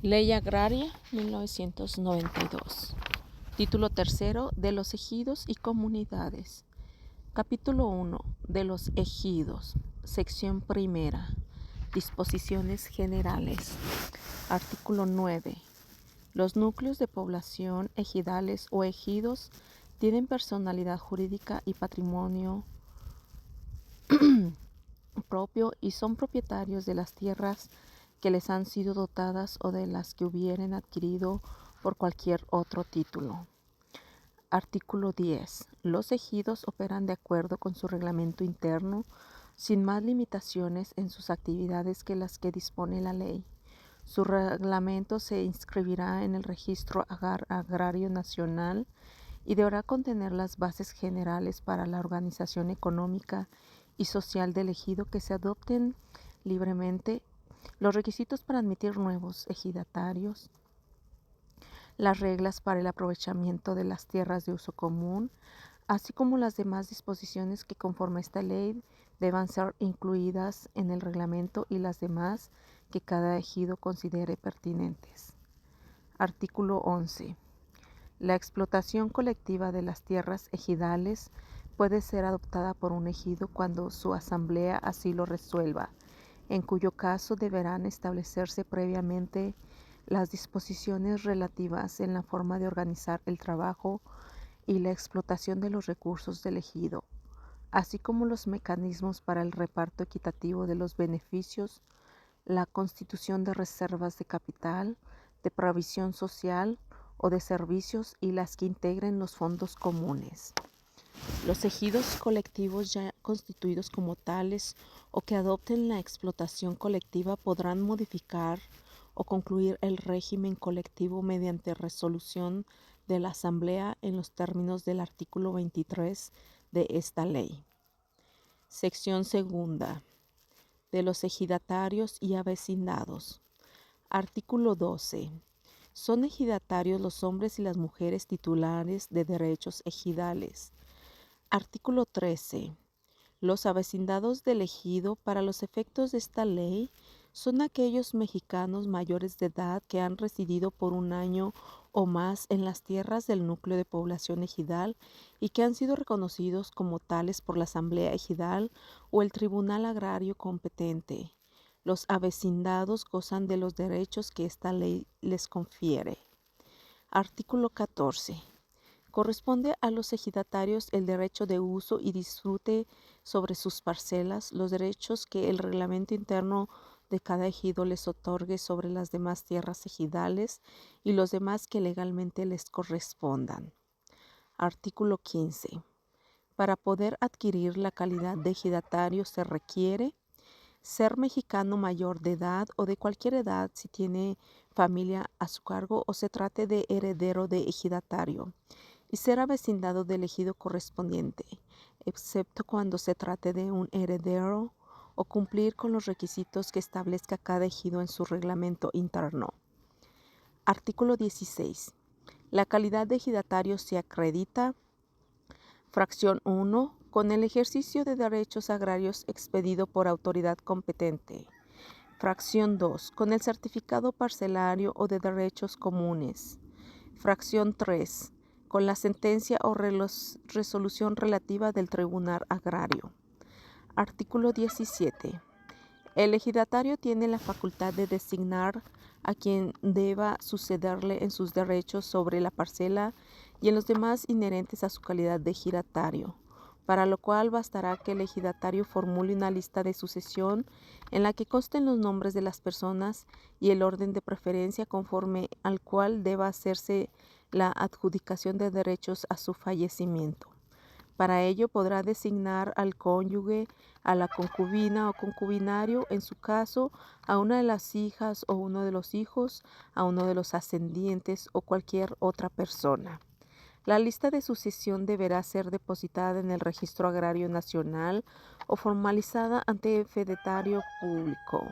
Ley Agraria 1992. Título tercero de los ejidos y comunidades. Capítulo 1 de los ejidos. Sección primera. Disposiciones generales. Artículo 9. Los núcleos de población, ejidales o ejidos tienen personalidad jurídica y patrimonio propio y son propietarios de las tierras que les han sido dotadas o de las que hubieren adquirido por cualquier otro título. Artículo 10. Los ejidos operan de acuerdo con su reglamento interno, sin más limitaciones en sus actividades que las que dispone la ley. Su reglamento se inscribirá en el Registro Agrario Nacional y deberá contener las bases generales para la organización económica y social del ejido que se adopten libremente, los requisitos para admitir nuevos ejidatarios, las reglas para el aprovechamiento de las tierras de uso común, así como las demás disposiciones que conforme a esta ley deban ser incluidas en el reglamento y las demás que cada ejido considere pertinentes. Artículo 11. La explotación colectiva de las tierras ejidales puede ser adoptada por un ejido cuando su asamblea así lo resuelva, en cuyo caso deberán establecerse previamente las disposiciones relativas en la forma de organizar el trabajo y la explotación de los recursos del ejido, así como los mecanismos para el reparto equitativo de los beneficios, la constitución de reservas de capital, de provisión social o de servicios y las que integren los fondos comunes. Los ejidos colectivos ya constituidos como tales o que adopten la explotación colectiva podrán modificar o concluir el régimen colectivo mediante resolución de la Asamblea en los términos del artículo 23 de esta ley. Sección segunda. De los ejidatarios y avecindados. Artículo 12. Son ejidatarios los hombres y las mujeres titulares de derechos ejidales. Artículo 13. Los avecindados del ejido para los efectos de esta ley son aquellos mexicanos mayores de edad que han residido por un año o más en las tierras del núcleo de población ejidal y que han sido reconocidos como tales por la Asamblea Ejidal o el Tribunal Agrario competente. Los avecindados gozan de los derechos que esta ley les confiere. Artículo 14. Corresponde a los ejidatarios el derecho de uso y disfrute sobre sus parcelas, los derechos que el reglamento interno de cada ejido les otorgue sobre las demás tierras ejidales y los demás que legalmente les correspondan. Artículo 15. Para poder adquirir la calidad de ejidatario se requiere ser mexicano mayor de edad o de cualquier edad si tiene familia a su cargo o se trate de heredero de ejidatario, y ser avecindado del ejido correspondiente, excepto cuando se trate de un heredero, o cumplir con los requisitos que establezca cada ejido en su reglamento interno. Artículo 16. La calidad de ejidatario se acredita, fracción 1, con el ejercicio de derechos agrarios expedido por autoridad competente. Fracción 2, con el certificado parcelario o de derechos comunes. Fracción 3, con la sentencia o resolución relativa del Tribunal Agrario. Artículo 17. El ejidatario tiene la facultad de designar a quien deba sucederle en sus derechos sobre la parcela y en los demás inherentes a su calidad de ejidatario, para lo cual bastará que el ejidatario formule una lista de sucesión en la que consten los nombres de las personas y el orden de preferencia conforme al cual deba hacerse la adjudicación de derechos a su fallecimiento. Para ello podrá designar al cónyuge, a la concubina o concubinario, en su caso, a una de las hijas o uno de los hijos, a uno de los ascendientes o cualquier otra persona. La lista de sucesión deberá ser depositada en el Registro Agrario Nacional o formalizada ante fedatario público.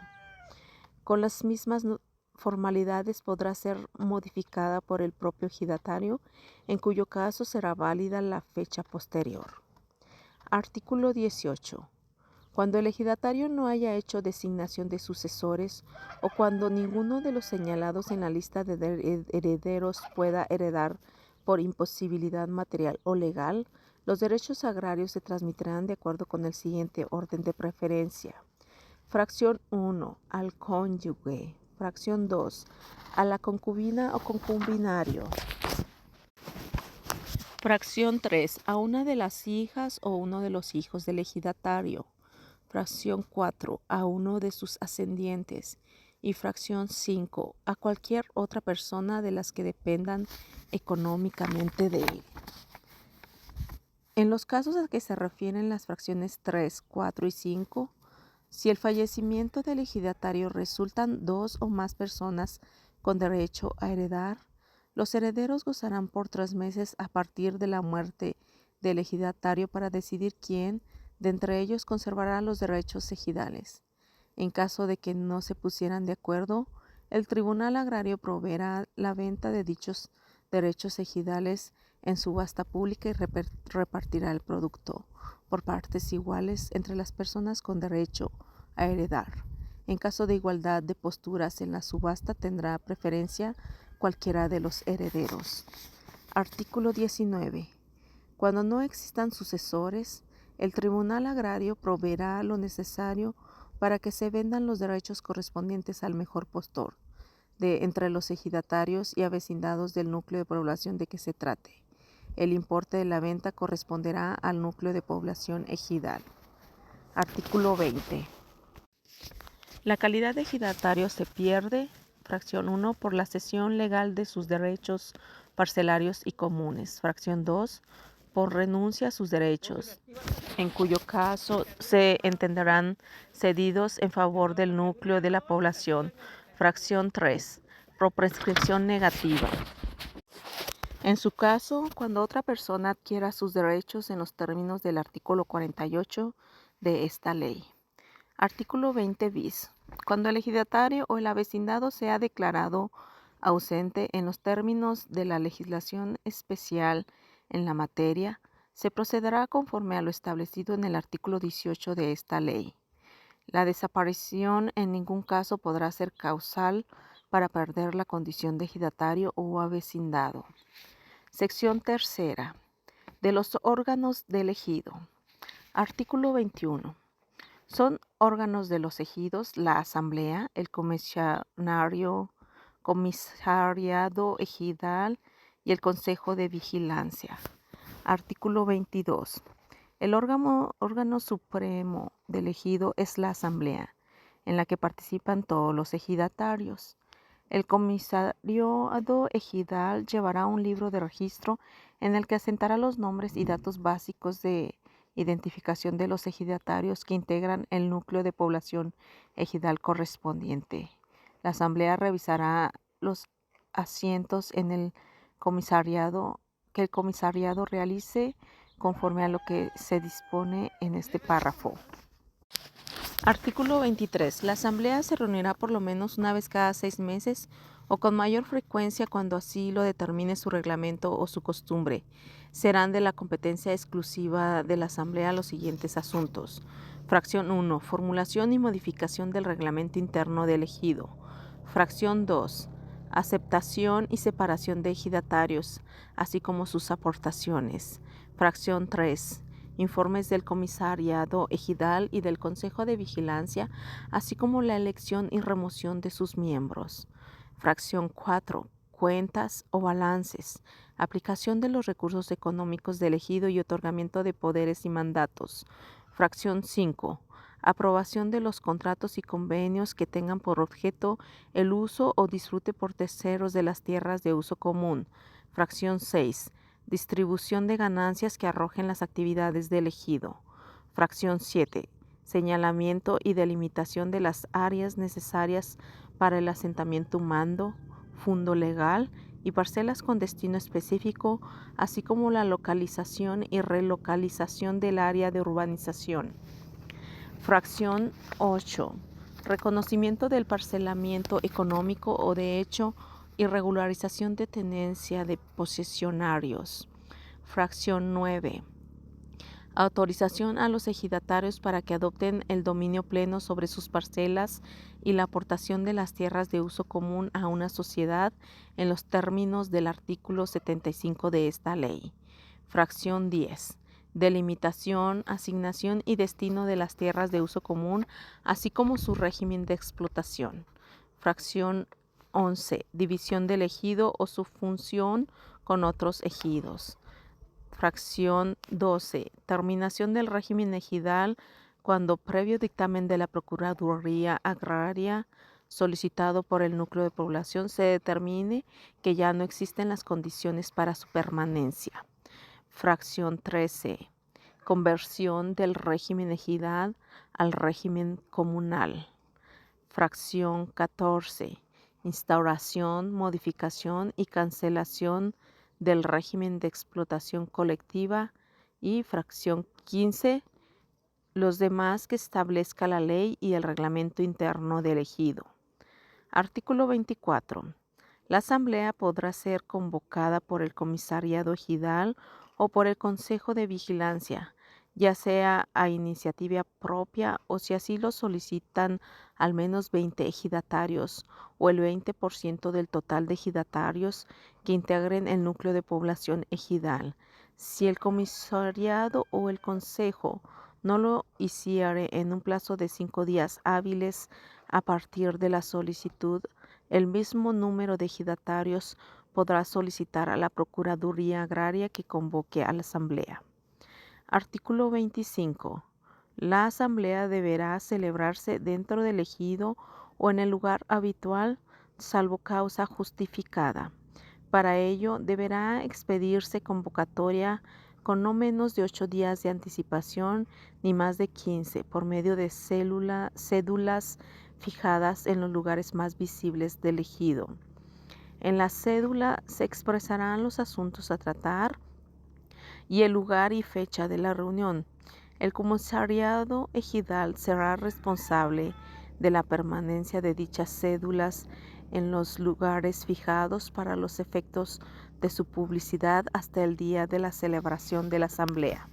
Con las mismas formalidades podrá ser modificada por el propio ejidatario, en cuyo caso será válida la fecha posterior. Artículo 18. Cuando el ejidatario no haya hecho designación de sucesores o cuando ninguno de los señalados en la lista de herederos pueda heredar por imposibilidad material o legal, los derechos agrarios se transmitirán de acuerdo con el siguiente orden de preferencia. Fracción 1. Al cónyuge. Fracción 2. A la concubina o concubinario. Fracción 3. A una de las hijas o uno de los hijos del ejidatario. Fracción 4. A uno de sus ascendientes. Y fracción 5. A cualquier otra persona de las que dependan económicamente de él. En los casos a que se refieren las fracciones 3, 4 y 5, si el fallecimiento del ejidatario resultan 2 o más personas con derecho a heredar, los herederos gozarán por 3 meses a partir de la muerte del ejidatario para decidir quién de entre ellos conservará los derechos ejidales. En caso de que no se pusieran de acuerdo, el Tribunal Agrario proveerá la venta de dichos derechos ejidales en subasta pública y repartirá el producto por partes iguales entre las personas con derecho a heredar. En caso de igualdad de posturas en la subasta tendrá preferencia cualquiera de los herederos. Artículo 19. Cuando no existan sucesores, el Tribunal Agrario proveerá lo necesario para que se vendan los derechos correspondientes al mejor postor de entre los ejidatarios y avecindados del núcleo de población de que se trate. El importe de la venta corresponderá al núcleo de población ejidal. Artículo 20. La calidad de ejidatario se pierde, fracción 1, por la cesión legal de sus derechos parcelarios y comunes. Fracción 2, por renuncia a sus derechos, en cuyo caso se entenderán cedidos en favor del núcleo de la población. Fracción 3, por prescripción negativa. En su caso, cuando otra persona adquiera sus derechos en los términos del artículo 48 de esta ley. Artículo 20 bis. Cuando el ejidatario o el avecindado sea declarado ausente en los términos de la legislación especial en la materia, se procederá conforme a lo establecido en el artículo 18 de esta ley. La desaparición en ningún caso podrá ser causal para perder la condición de ejidatario o avecindado. Sección tercera. De los órganos del ejido. Artículo 21. Son órganos de los ejidos la asamblea, el comisariado ejidal y el consejo de vigilancia. Artículo 22. El órgano supremo del ejido es la asamblea, en la que participan todos los ejidatarios. El comisariado ejidal llevará un libro de registro en el que asentará los nombres y datos básicos de identificación de los ejidatarios que integran el núcleo de población ejidal correspondiente. La asamblea revisará los asientos en el comisariado que el comisariado realice conforme a lo que se dispone en este párrafo. Artículo 23. La asamblea se reunirá por lo menos una vez cada 6 meses o con mayor frecuencia cuando así lo determine su reglamento o su costumbre. Serán de la competencia exclusiva de la asamblea los siguientes asuntos. Fracción 1. Formulación y modificación del reglamento interno del ejido. Fracción 2. Aceptación y separación de ejidatarios, así como sus aportaciones. Fracción 3. Informes del comisariado ejidal y del consejo de vigilancia, así como la elección y remoción de sus miembros. Fracción 4. Cuentas o balances. Aplicación de los recursos económicos del ejido y otorgamiento de poderes y mandatos. Fracción 5. Aprobación de los contratos y convenios que tengan por objeto el uso o disfrute por terceros de las tierras de uso común. Fracción 6. Distribución de ganancias que arrojen las actividades del ejido. Fracción 7. Señalamiento y delimitación de las áreas necesarias para el asentamiento humano, fundo legal y parcelas con destino específico, así como la localización y relocalización del área de urbanización. Fracción 8. Reconocimiento del parcelamiento económico o de hecho y regularización de tenencia de posesionarios. Fracción 9. Autorización a los ejidatarios para que adopten el dominio pleno sobre sus parcelas y la aportación de las tierras de uso común a una sociedad en los términos del artículo 75 de esta ley. Fracción 10. Delimitación, asignación y destino de las tierras de uso común, así como su régimen de explotación. Fracción 11. División del ejido o su función con otros ejidos. Fracción 12. Terminación del régimen ejidal cuando, previo dictamen de la Procuraduría Agraria solicitado por el núcleo de población, se determine que ya no existen las condiciones para su permanencia. Fracción 13. Conversión del régimen ejidal al régimen comunal. Fracción 14. Instauración, modificación y cancelación del régimen de explotación colectiva. Y fracción 15. Los demás que establezca la ley y el reglamento interno del ejido. Artículo 24. La asamblea podrá ser convocada por el comisariado ejidal o por el consejo de vigilancia, ya sea a iniciativa propia o, si así lo solicitan, al menos 20 ejidatarios o el 20% del total de ejidatarios que integren el núcleo de población ejidal. Si el comisariado o el consejo no lo hiciere en un plazo de 5 días hábiles a partir de la solicitud, el mismo número de ejidatarios podrá solicitar a la Procuraduría Agraria que convoque a la asamblea. Artículo 25. La asamblea deberá celebrarse dentro del ejido o en el lugar habitual, salvo causa justificada. Para ello, deberá expedirse convocatoria con no menos de 8 días de anticipación ni más de 15, por medio de cédulas fijadas en los lugares más visibles del ejido. En la cédula se expresarán los asuntos a tratar y el lugar y fecha de la reunión. El comisariado ejidal será responsable de la permanencia de dichas cédulas en los lugares fijados para los efectos de su publicidad hasta el día de la celebración de la asamblea.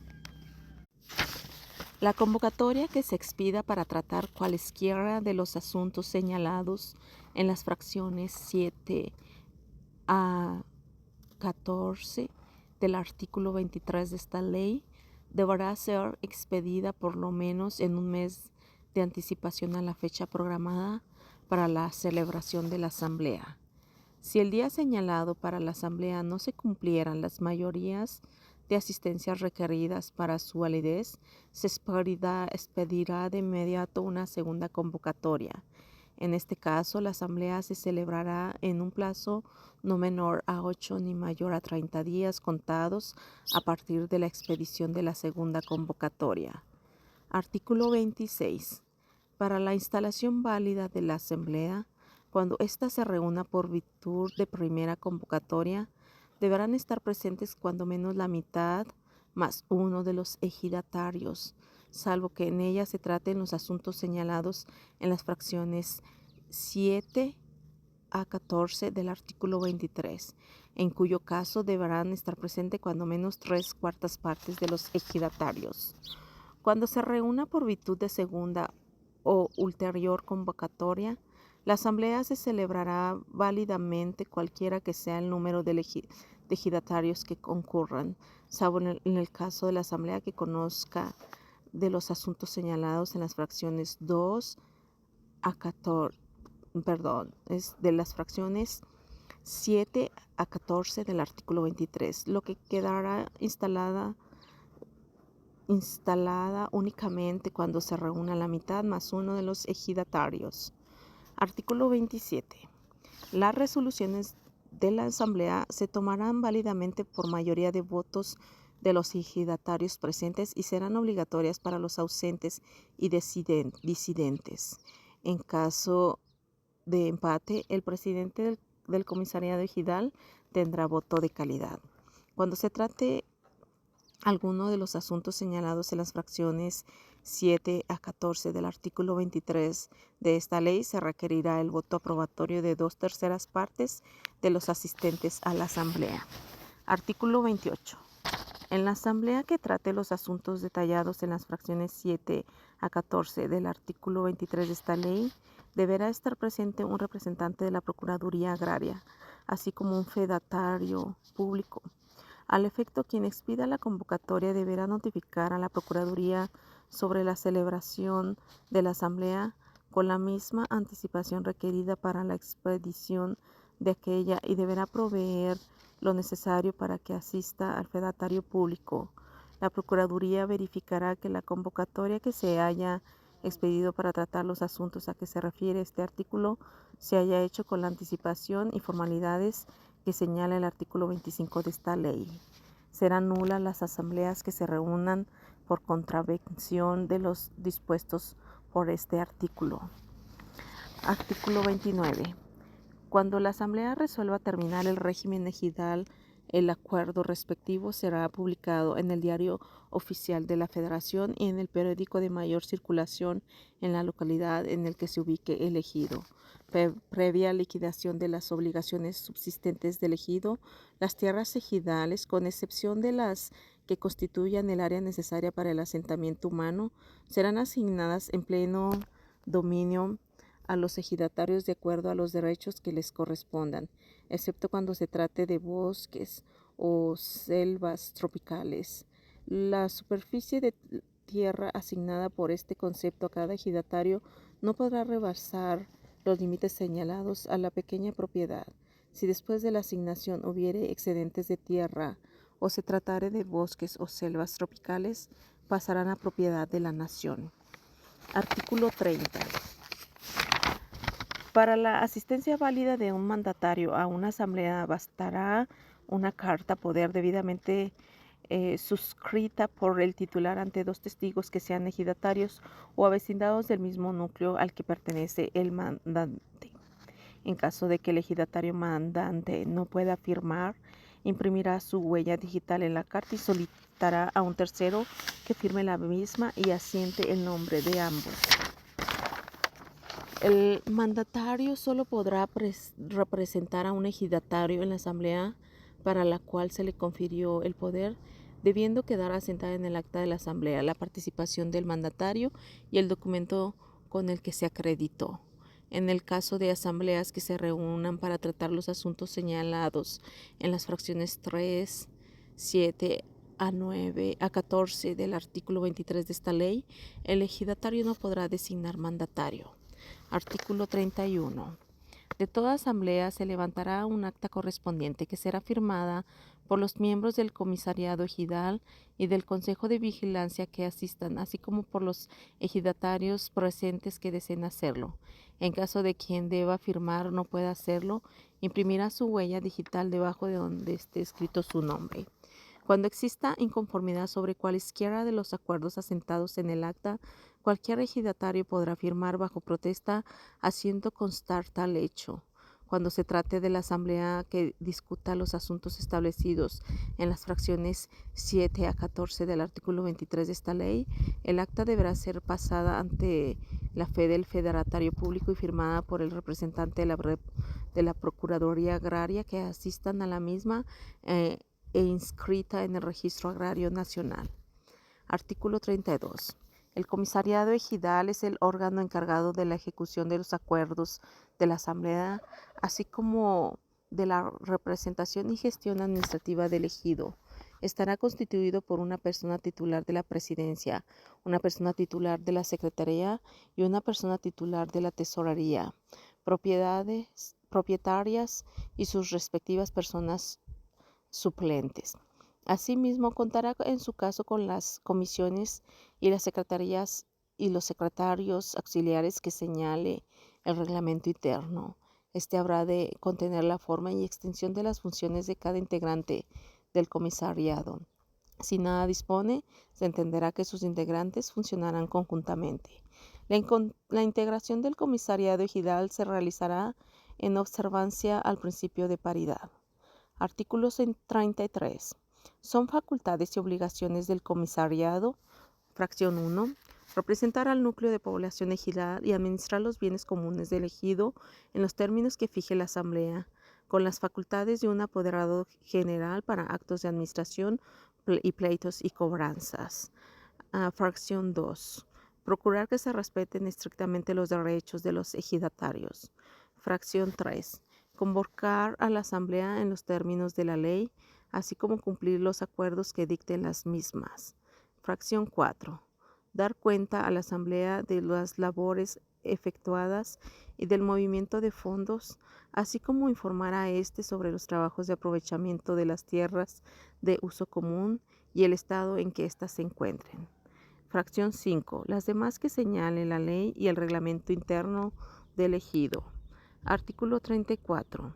La convocatoria que se expida para tratar cualesquiera de los asuntos señalados en las fracciones 7 a 14 del artículo 23 de esta ley deberá ser expedida por lo menos en un mes de anticipación a la fecha programada para la celebración de la asamblea. Si el día señalado para la asamblea no se cumplieran las mayorías de asistencia requeridas para su validez, se expedirá de inmediato una segunda convocatoria. En este caso, la asamblea se celebrará en un plazo no menor a 8 ni mayor a 30 días contados a partir de la expedición de la segunda convocatoria. Artículo 26. Para la instalación válida de la asamblea, cuando ésta se reúna por virtud de primera convocatoria, deberán estar presentes cuando menos la mitad más uno de los ejidatarios, salvo que en ella se traten los asuntos señalados en las fracciones 7 a 14 del artículo 23, en cuyo caso deberán estar presentes cuando menos 3/4 partes de los ejidatarios. Cuando se reúna por virtud de segunda o ulterior convocatoria, la asamblea se celebrará válidamente cualquiera que sea el número de ejidatarios que concurran, salvo en el caso de la asamblea que conozca de los asuntos señalados en las fracciones 2 a 14, de las fracciones 7 a 14 del artículo 23, lo que quedará instalada únicamente cuando se reúna la mitad más uno de los ejidatarios. Artículo 27. Las resoluciones de la asamblea se tomarán válidamente por mayoría de votos de los ejidatarios presentes y serán obligatorias para los ausentes y disidentes. En caso de empate, el presidente del comisariado ejidal tendrá voto de calidad. Cuando se trate alguno de los asuntos señalados en las fracciones 7 a 14 del artículo 23 de esta ley, se requerirá el voto aprobatorio de 2/3 partes de los asistentes a la asamblea. Artículo 28. En la asamblea que trate los asuntos detallados en las fracciones 7 a 14 del artículo 23 de esta ley, deberá estar presente un representante de la Procuraduría Agraria, así como un fedatario público. Al efecto, quien expida la convocatoria deberá notificar a la Procuraduría sobre la celebración de la asamblea con la misma anticipación requerida para la expedición de aquella y deberá proveer lo necesario para que asista al fedatario público. La Procuraduría verificará que la convocatoria que se haya expedido para tratar los asuntos a que se refiere este artículo se haya hecho con la anticipación y formalidades que señala el artículo 25 de esta ley. Serán nulas las asambleas que se reúnan por contravención de los dispuestos por este artículo. Artículo 29. Cuando la asamblea resuelva terminar el régimen ejidal, el acuerdo respectivo será publicado en el Diario Oficial de la Federación y en el periódico de mayor circulación en la localidad en el que se ubique el ejido. Previa liquidación de las obligaciones subsistentes del ejido, las tierras ejidales, con excepción de las que constituyan el área necesaria para el asentamiento humano, serán asignadas en pleno dominio a los ejidatarios de acuerdo a los derechos que les correspondan, excepto cuando se trate de bosques o selvas tropicales. La superficie de tierra asignada por este concepto a cada ejidatario no podrá rebasar los límites señalados a la pequeña propiedad. Si después de la asignación hubiere excedentes de tierra o se tratare de bosques o selvas tropicales, pasarán a propiedad de la nación. Artículo 30. Para la asistencia válida de un mandatario a una asamblea bastará una carta poder debidamente suscrita por el titular ante dos testigos que sean ejidatarios o avecindados del mismo núcleo al que pertenece el mandante. En caso de que el ejidatario mandante no pueda firmar, imprimirá su huella digital en la carta y solicitará a un tercero que firme la misma y asiente el nombre de ambos. El mandatario solo podrá representar a un ejidatario en la asamblea para la cual se le confirió el poder, debiendo quedar asentada en el acta de la asamblea la participación del mandatario y el documento con el que se acreditó. En el caso de asambleas que se reúnan para tratar los asuntos señalados en las fracciones 3, 7 a 9 a 14 del artículo 23 de esta ley, el ejidatario no podrá designar mandatario. Artículo 31. De toda asamblea se levantará un acta correspondiente que será firmada por los miembros del comisariado ejidal y del consejo de vigilancia que asistan, así como por los ejidatarios presentes que deseen hacerlo. En caso de quien deba firmar no pueda hacerlo, imprimirá su huella digital debajo de donde esté escrito su nombre. Cuando exista inconformidad sobre cualesquiera de los acuerdos asentados en el acta, cualquier ejidatario podrá firmar bajo protesta haciendo constar tal hecho. Cuando se trate de la asamblea que discuta los asuntos establecidos en las fracciones 7 a 14 del artículo 23 de esta ley, el acta deberá ser pasada ante la fe del federatario público y firmada por el representante de la Procuraduría Agraria que asistan a la misma e inscrita en el Registro Agrario Nacional. Artículo 32. El comisariado ejidal es el órgano encargado de la ejecución de los acuerdos de la asamblea, así como de la representación y gestión administrativa del ejido. Estará constituido por una persona titular de la presidencia, una persona titular de la secretaría y una persona titular de la tesorería, propietarias y sus respectivas personas suplentes. Asimismo, contará en su caso con las comisiones y las secretarías y los secretarios auxiliares que señale el reglamento interno. Este habrá de contener la forma y extensión de las funciones de cada integrante del comisariado. Si nada dispone, se entenderá que sus integrantes funcionarán conjuntamente. La integración del comisariado ejidal se realizará en observancia al principio de paridad. Artículo 33. Son facultades y obligaciones del comisariado, fracción 1, representar al núcleo de población ejidal y administrar los bienes comunes del ejido en los términos que fije la asamblea, con las facultades de un apoderado general para actos de administración y pleitos y cobranzas. Fracción 2. Procurar que se respeten estrictamente los derechos de los ejidatarios. Fracción 3. Convocar a la Asamblea en los términos de la ley, así como cumplir los acuerdos que dicten las mismas. Fracción 4. Dar cuenta a la Asamblea de las labores efectuadas y del movimiento de fondos, así como informar a éste sobre los trabajos de aprovechamiento de las tierras de uso común y el estado en que éstas se encuentren. Fracción 5. Las demás que señale la ley y el reglamento interno del ejido. Artículo 34.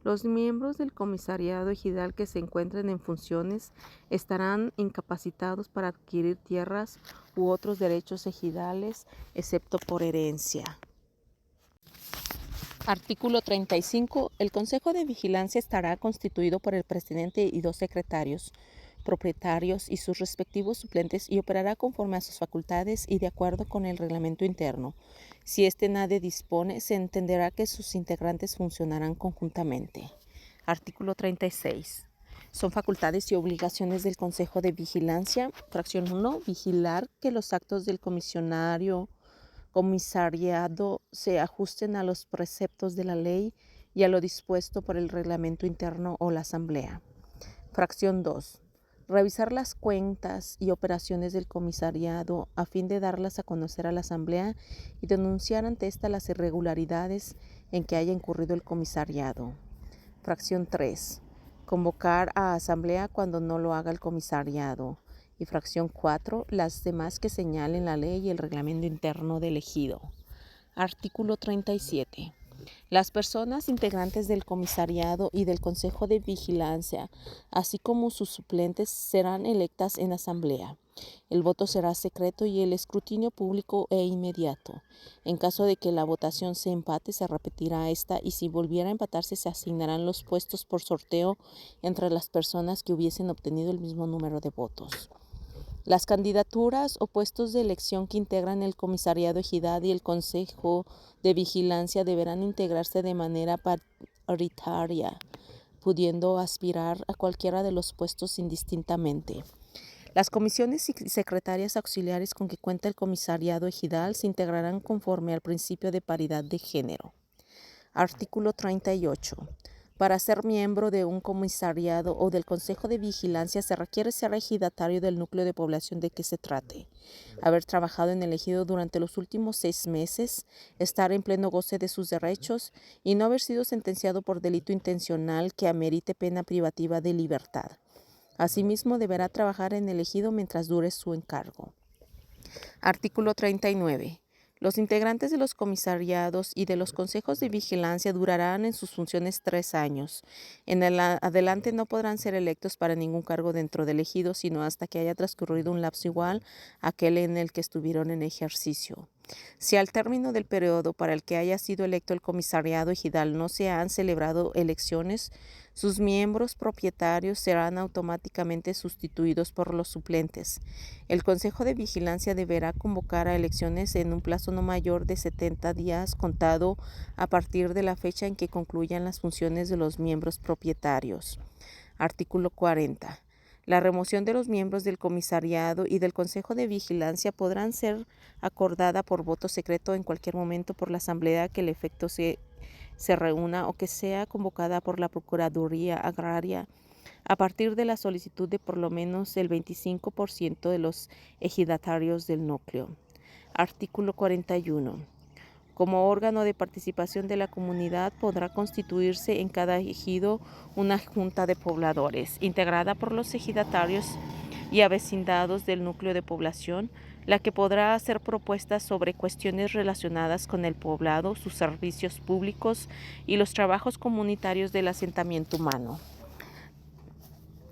Los miembros del comisariado ejidal que se encuentren en funciones estarán incapacitados para adquirir tierras u otros derechos ejidales, excepto por herencia. Artículo 35. El Consejo de Vigilancia estará constituido por el presidente y 2 secretarios, propietarios y sus respectivos suplentes, y operará conforme a sus facultades y de acuerdo con el reglamento interno. Si nadie dispone, se entenderá que sus integrantes funcionarán conjuntamente. Artículo 36. Son facultades y obligaciones del Consejo de Vigilancia. Fracción 1. Vigilar que los actos del comisariado se ajusten a los preceptos de la ley y a lo dispuesto por el reglamento interno o la asamblea. Fracción 2. Revisar las cuentas y operaciones del comisariado a fin de darlas a conocer a la asamblea y denunciar ante ésta las irregularidades en que haya incurrido el comisariado. Fracción 3. Convocar a asamblea cuando no lo haga el comisariado. Y fracción 4. Las demás que señalen la ley y el reglamento interno del ejido. Artículo 37. Las personas integrantes del comisariado y del Consejo de Vigilancia, así como sus suplentes, serán electas en asamblea. El voto será secreto y el escrutinio público e inmediato. En caso de que la votación se empate, se repetirá esta, y si volviera a empatarse, se asignarán los puestos por sorteo entre las personas que hubiesen obtenido el mismo número de votos. Las candidaturas o puestos de elección que integran el comisariado ejidal y el Consejo de Vigilancia deberán integrarse de manera paritaria, pudiendo aspirar a cualquiera de los puestos indistintamente. Las comisiones y secretarias auxiliares con que cuenta el comisariado ejidal se integrarán conforme al principio de paridad de género. Artículo 38. Para ser miembro de un comisariado o del Consejo de Vigilancia se requiere ser ejidatario del núcleo de población de que se trate, haber trabajado en el ejido durante los últimos 6 meses, estar en pleno goce de sus derechos y no haber sido sentenciado por delito intencional que amerite pena privativa de libertad. Asimismo, deberá trabajar en el ejido mientras dure su encargo. Artículo 39. Los integrantes de los comisariados y de los consejos de vigilancia durarán en sus funciones 3 años. En adelante no podrán ser electos para ningún cargo dentro del ejido, sino hasta que haya transcurrido un lapso igual a aquel en el que estuvieron en ejercicio. Si al término del periodo para el que haya sido electo el comisariado ejidal no se han celebrado elecciones, sus miembros propietarios serán automáticamente sustituidos por los suplentes. El Consejo de Vigilancia deberá convocar a elecciones en un plazo no mayor de 70 días contado a partir de la fecha en que concluyan las funciones de los miembros propietarios. Artículo 40. La remoción de los miembros del comisariado y del Consejo de Vigilancia podrán ser acordada por voto secreto en cualquier momento por la asamblea que el efecto se reúna o que sea convocada por la Procuraduría Agraria a partir de la solicitud de por lo menos el 25% de los ejidatarios del núcleo. Artículo 41. Como órgano de participación de la comunidad podrá constituirse en cada ejido una junta de pobladores, integrada por los ejidatarios y avecindados del núcleo de población, la que podrá hacer propuestas sobre cuestiones relacionadas con el poblado, sus servicios públicos y los trabajos comunitarios del asentamiento humano.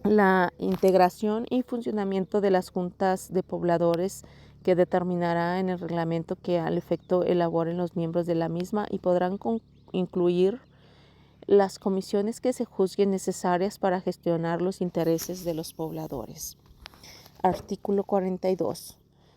La integración y funcionamiento de las juntas de pobladores que determinará en el reglamento que al efecto elaboren los miembros de la misma y podrán incluir las comisiones que se juzguen necesarias para gestionar los intereses de los pobladores. Artículo 42.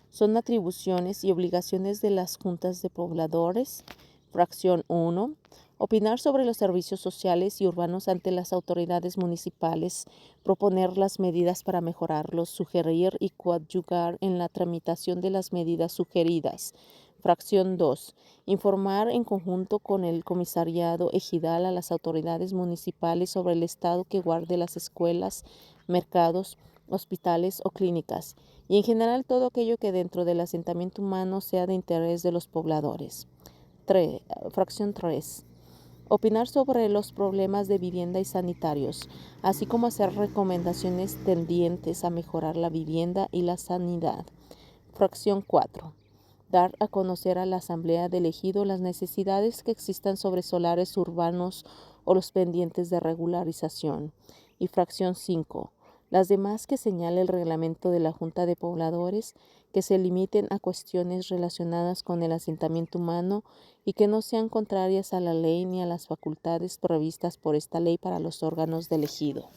Son atribuciones y obligaciones de las juntas de pobladores. Fracción 1. Opinar sobre los servicios sociales y urbanos ante las autoridades municipales, proponer las medidas para mejorarlos, sugerir y coadyuvar en la tramitación de las medidas sugeridas. Fracción 2. Informar en conjunto con el comisariado ejidal a las autoridades municipales sobre el estado que guarde las escuelas, mercados, hospitales o clínicas, y en general todo aquello que dentro del asentamiento humano sea de interés de los pobladores. Fracción 3. Opinar sobre los problemas de vivienda y sanitarios, así como hacer recomendaciones tendientes a mejorar la vivienda y la sanidad. Fracción 4. Dar a conocer a la Asamblea del Ejido las necesidades que existan sobre solares urbanos o los pendientes de regularización. Y fracción 5. Las demás que señale el reglamento de la Junta de Pobladores, que se limiten a cuestiones relacionadas con el asentamiento humano y que no sean contrarias a la ley ni a las facultades previstas por esta ley para los órganos del ejido.